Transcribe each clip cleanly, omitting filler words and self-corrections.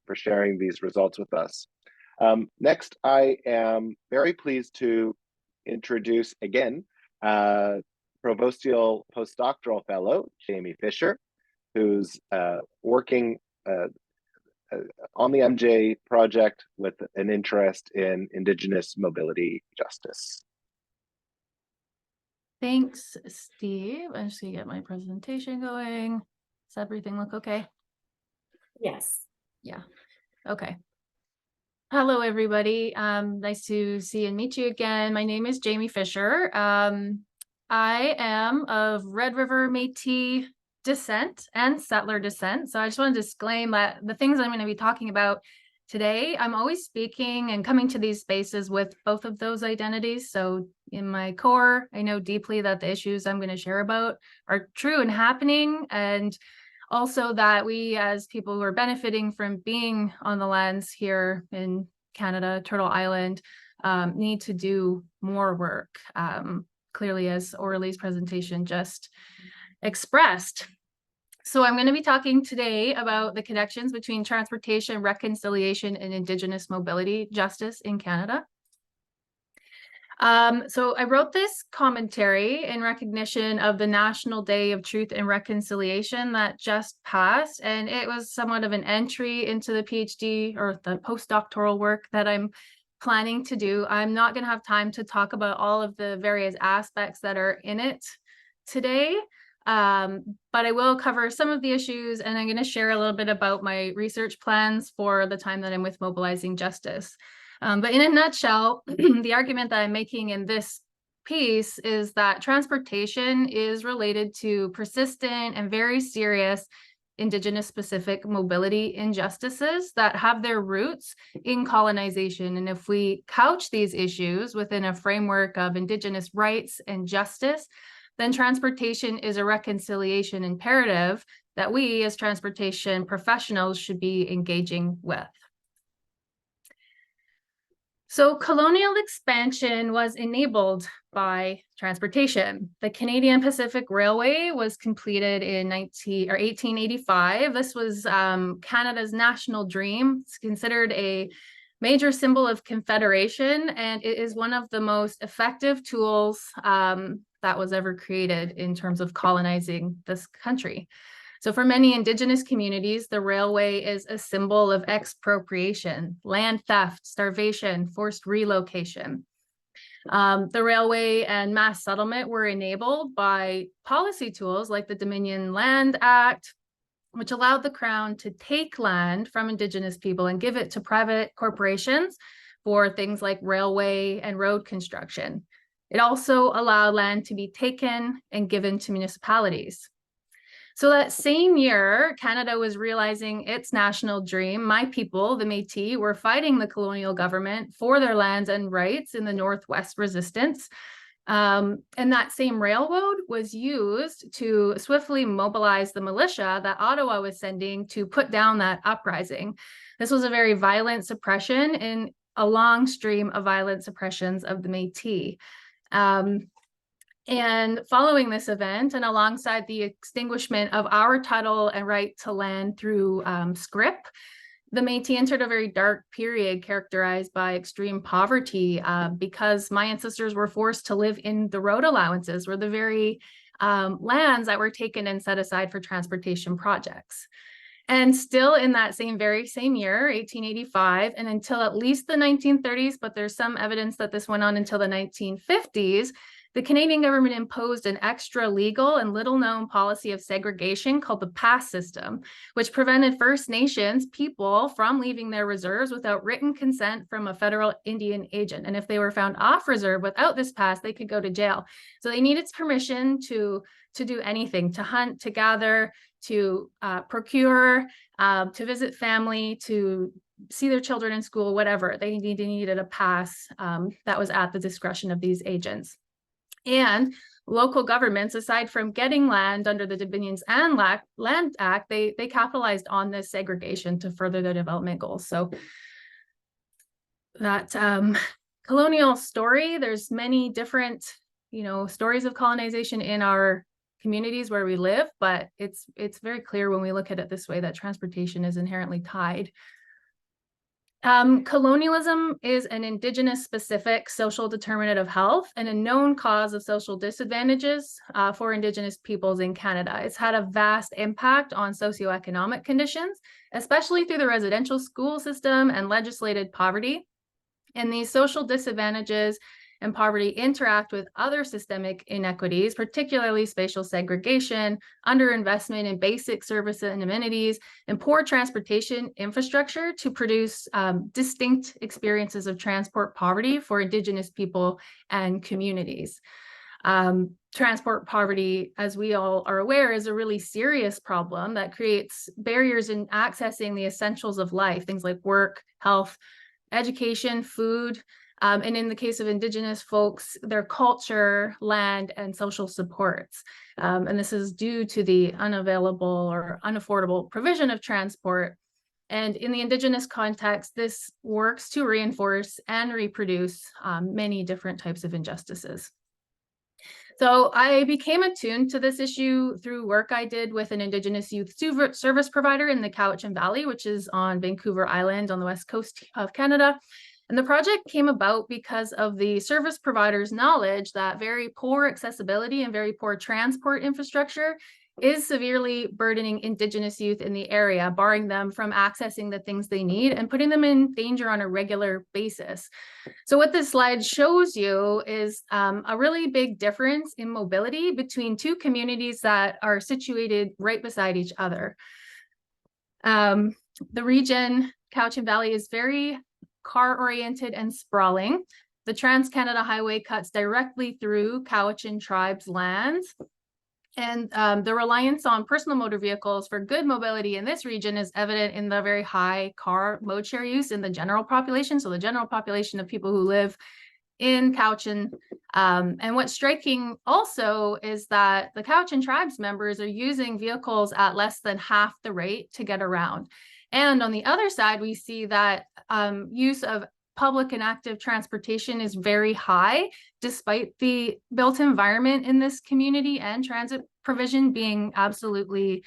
for sharing these results with us. Next, I am very pleased to introduce again Provostial Postdoctoral Fellow, Jaimy Fischer, who's working on the MJ project with an interest in Indigenous mobility justice. Thanks, Steve. I'm just gonna get my presentation going. Does everything look okay? Yes. Yeah. Okay. Hello, everybody. Nice to see and meet you again. My name is Jaimy Fischer. I am of Red River Métis descent and settler descent. So I just want to disclaim that the things I'm going to be talking about today, I'm always speaking and coming to these spaces with both of those identities. So in my core, I know deeply that the issues I'm going to share about are true and happening, and also that we as people who are benefiting from being on the lands here in Canada, Turtle Island, need to do more work, clearly as Orly's presentation just expressed. So I'm going to be talking today about the connections between transportation, reconciliation, and Indigenous mobility justice in Canada. So I wrote this commentary in recognition of the National Day of Truth and Reconciliation that just passed, and it was somewhat of an entry into the PhD or the postdoctoral work that I'm planning to do. I'm not going to have time to talk about all of the various aspects that are in it today, but I will cover some of the issues, and I'm going to share a little bit about my research plans for the time that I'm with Mobilizing Justice. But in a nutshell, the argument that I'm making in this piece is that transportation is related to persistent and very serious Indigenous specific mobility injustices that have their roots in colonization. And if we couch these issues within a framework of Indigenous rights and justice, then transportation is a reconciliation imperative that we as transportation professionals should be engaging with. So colonial expansion was enabled by transportation. The Canadian Pacific Railway was completed in 1885. This was Canada's national dream. It's considered a major symbol of confederation, and it is one of the most effective tools that was ever created in terms of colonizing this country. So for many Indigenous communities, the railway is a symbol of expropriation, land theft, starvation, forced relocation. The railway and mass settlement were enabled by policy tools like the Dominion Land Act, which allowed the Crown to take land from Indigenous people and give it to private corporations for things like railway and road construction. It also allowed land to be taken and given to municipalities. So that same year, Canada was realizing its national dream. My people, the Métis, were fighting the colonial government for their lands and rights in the Northwest Resistance. And that same railroad was used to swiftly mobilize the militia that Ottawa was sending to put down that uprising. This was a very violent suppression in a long stream of violent suppressions of the Métis. And following this event, and alongside the extinguishment of our title and right to land through scrip, the Métis entered a very dark period characterized by extreme poverty because my ancestors were forced to live in the road allowances, or the very lands that were taken and set aside for transportation projects. And still in that very same year, 1885, and until at least the 1930s, but there's some evidence that this went on until the 1950s, the Canadian government imposed an extra legal and little known policy of segregation called the pass system, which prevented First Nations people from leaving their reserves without written consent from a federal Indian agent. And if they were found off reserve without this pass, they could go to jail. So they needed permission to do anything, to hunt, to gather, to procure, to visit family, to see their children in school, whatever. They needed a pass that was at the discretion of these agents. And local governments, aside from getting land under the Dominions and Land Act, they capitalized on this segregation to further their development goals. So that colonial story, there's many different, stories of colonization in our communities where we live, but it's very clear when we look at it this way that transportation is inherently tied. Colonialism is an Indigenous specific social determinant of health and a known cause of social disadvantages for Indigenous peoples in Canada. It's had a vast impact on socioeconomic conditions, especially through the residential school system and legislated poverty. And these social disadvantages and poverty interact with other systemic inequities, particularly spatial segregation, underinvestment in basic services and amenities, and poor transportation infrastructure to produce distinct experiences of transport poverty for Indigenous people and communities. Transport poverty, as we all are aware, is a really serious problem that creates barriers in accessing the essentials of life, things like work, health, education, food, and in the case of Indigenous folks, their culture, land, and social supports. And this is due to the unavailable or unaffordable provision of transport. And in the Indigenous context, this works to reinforce and reproduce many different types of injustices. So I became attuned to this issue through work I did with an Indigenous youth service provider in the Cowichan Valley, which is on Vancouver Island on the west coast of Canada. And the project came about because of the service provider's knowledge that very poor accessibility and very poor transport infrastructure is severely burdening Indigenous youth in the area, barring them from accessing the things they need and putting them in danger on a regular basis. So what this slide shows you is a really big difference in mobility between two communities that are situated right beside each other. The region, Cowichan Valley, is very car-oriented and sprawling. The Trans-Canada Highway cuts directly through Cowichan tribes' lands. And the reliance on personal motor vehicles for good mobility in this region is evident in the very high car mode share use in the general population. So the general population of people who live in Cowichan. And what's striking also is that the Cowichan tribes members are using vehicles at less than half the rate to get around. And on the other side, we see that use of public and active transportation is very high, despite the built environment in this community and transit provision being absolutely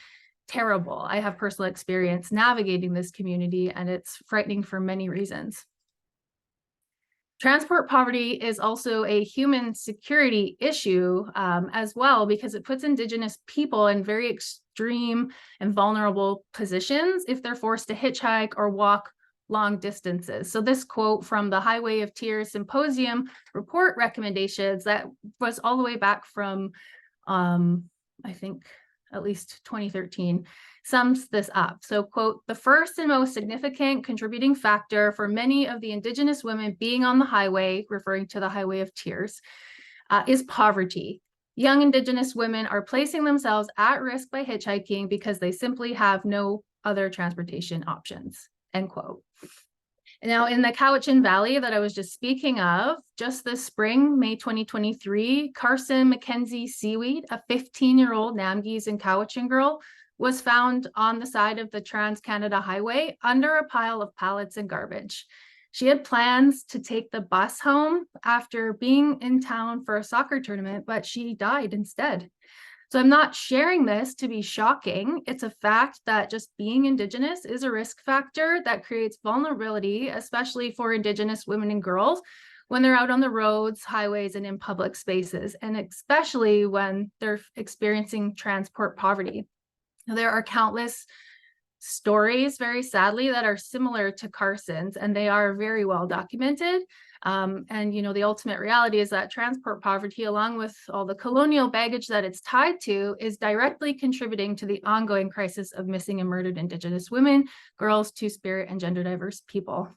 terrible. I have personal experience navigating this community, and it's frightening for many reasons. Transport poverty is also a human security issue as well, because it puts Indigenous people in very extreme and vulnerable positions if they're forced to hitchhike or walk long distances. So this quote from the Highway of Tears Symposium report recommendations that was all the way back from, I think, at least 2013, sums this up. So, quote, "The first and most significant contributing factor for many of the Indigenous women being on the highway," referring to the Highway of Tears, "is poverty. Young Indigenous women are placing themselves at risk by hitchhiking because they simply have no other transportation options," end quote. Now, in the Cowichan Valley that I was just speaking of, just this spring, May 2023, Carson Mackenzie Seaweed, a 15-year-old Namgis and Cowichan girl, was found on the side of the Trans-Canada Highway under a pile of pallets and garbage. She had plans to take the bus home after being in town for a soccer tournament, but she died instead. So I'm not sharing this to be shocking. It's a fact that just being Indigenous is a risk factor that creates vulnerability, especially for Indigenous women and girls when they're out on the roads, highways, and in public spaces, and especially when they're experiencing transport poverty. There are countless stories, very sadly, that are similar to Carson's, and they are very well documented. And, you know, the ultimate reality is that transport poverty, along with all the colonial baggage that it's tied to, is directly contributing to the ongoing crisis of missing and murdered Indigenous women, girls, two-spirit, and gender diverse people.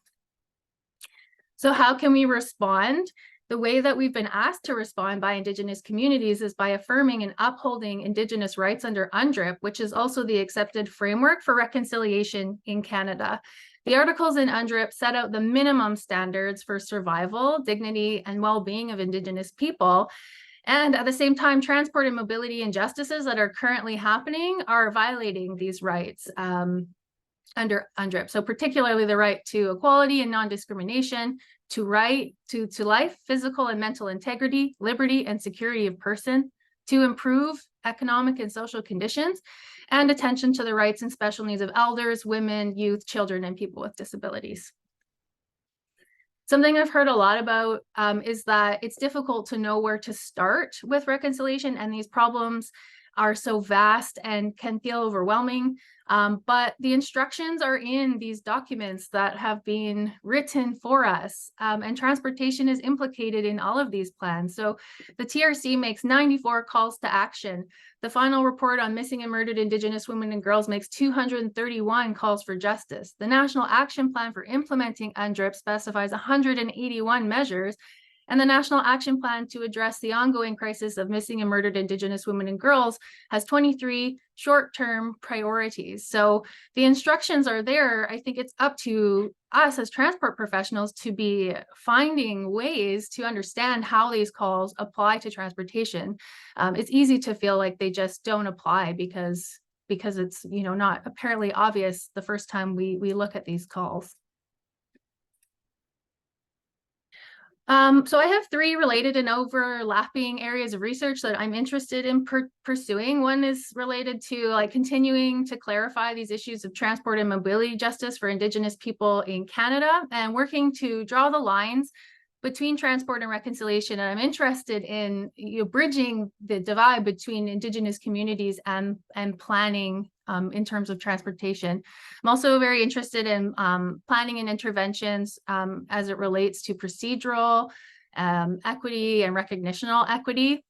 So how can we respond? The way that we've been asked to respond by Indigenous communities is by affirming and upholding Indigenous rights under UNDRIP, which is also the accepted framework for reconciliation in Canada. The articles in UNDRIP set out the minimum standards for survival, dignity, and well-being of Indigenous people. And at the same time, transport and mobility injustices that are currently happening are violating these rights under UNDRIP. So particularly the right to equality and non-discrimination, to right to life, physical and mental integrity, liberty and security of person, to improve economic and social conditions, and attention to the rights and special needs of elders, women, youth, children, and people with disabilities. Something I've heard a lot about is that it's difficult to know where to start with reconciliation, and these problems are so vast and can feel overwhelming. But the instructions are in these documents that have been written for us, and transportation is implicated in all of these plans. So the TRC makes 94 calls to action. The final report on missing and murdered Indigenous women and girls makes 231 calls for justice. The National Action Plan for implementing UNDRIP specifies 181 measures, and the National Action Plan to address the ongoing crisis of missing and murdered Indigenous women and girls has 23 short-term priorities. So the instructions are there. I think it's up to us as transport professionals to be finding ways to understand how these calls apply to transportation. It's easy to feel like they just don't apply because it's, you know, not apparently obvious the first time we look at these calls. So I have three related and overlapping areas of research that I'm interested in pursuing. One is related to like continuing to clarify these issues of transport and mobility justice for Indigenous people in Canada, and working to draw the lines between transport and reconciliation. And I'm interested in, you know, bridging the divide between Indigenous communities and planning in terms of transportation. I'm also very interested in planning and interventions as it relates to procedural equity and recognitional equity,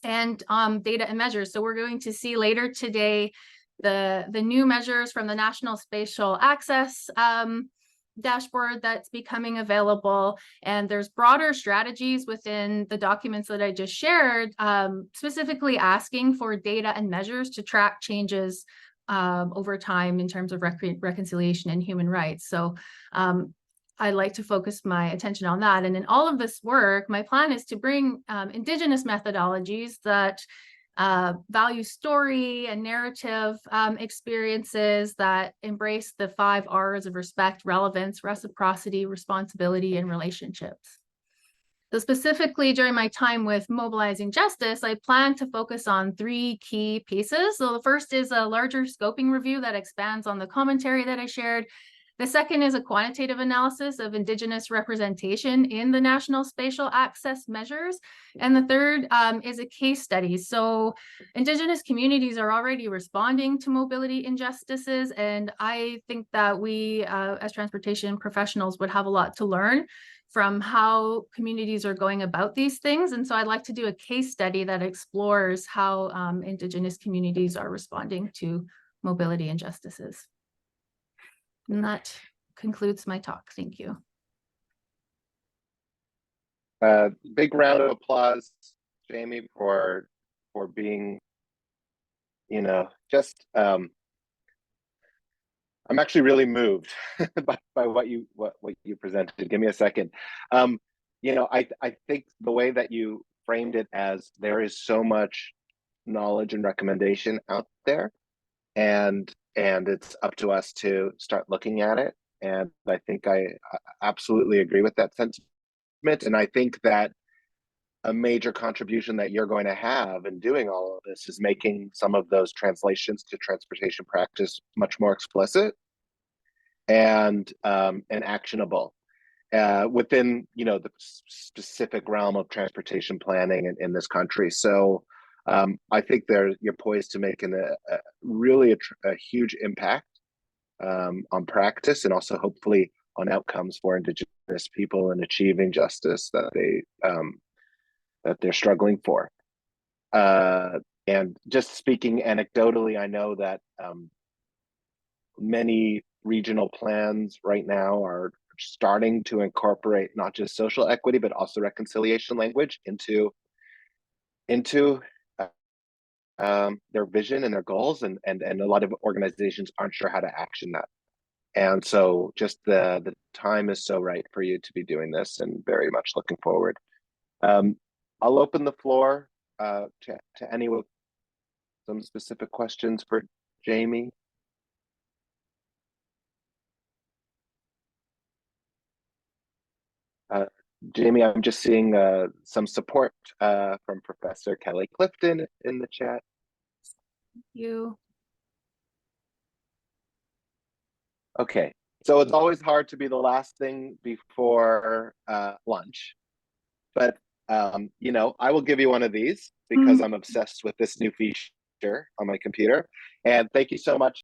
and data and measures. So we're going to see later today the new measures from the National Spatial Access dashboard that's becoming available, and there's broader strategies within the documents that I just shared, specifically asking for data and measures to track changes over time in terms of reconciliation and human rights. So I'd like to focus my attention on that. And in all of this work, my plan is to bring Indigenous methodologies that value story and narrative experiences that embrace the 5 R's of respect, relevance, reciprocity, responsibility, and relationships. So specifically during my time with Mobilizing Justice, I plan to focus on 3 key pieces. So the first is a larger scoping review that expands on the commentary that I shared. The second is a quantitative analysis of Indigenous representation in the National Spatial Access measures. And the third is a case study. So Indigenous communities are already responding to mobility injustices, and I think that we as transportation professionals would have a lot to learn from how communities are going about these things. And so I'd like to do a case study that explores how Indigenous communities are responding to mobility injustices. And that concludes my talk. Thank you. Big round of applause, Jaimy, for being, you know, just I'm actually really moved by what you presented. Give me a second. You know, I think the way that you framed it, as there is so much knowledge and recommendation out there, and it's up to us to start looking at it. And I think I absolutely agree with that sentiment. And I think that a major contribution that you're going to have in doing all of this is making some of those translations to transportation practice much more explicit and actionable within, you know, the specific realm of transportation planning in this country. So I think you're poised to make really a huge impact on practice, and also hopefully on outcomes for Indigenous people in achieving justice that they're struggling for. And just speaking anecdotally, I know that many regional plans right now are starting to incorporate not just social equity, but also reconciliation language into their vision and their goals, and a lot of organizations aren't sure how to action that. And so just the time is so right for you to be doing this, and very much looking forward. I'll open the floor to anyone with some specific questions for Jaimy. Jaimy, I'm just seeing some support from Professor Kelly Clifton in the chat. You. Okay, so it's always hard to be the last thing before lunch, but you know, I will give you one of these because I'm obsessed with this new feature on my computer. And thank you so much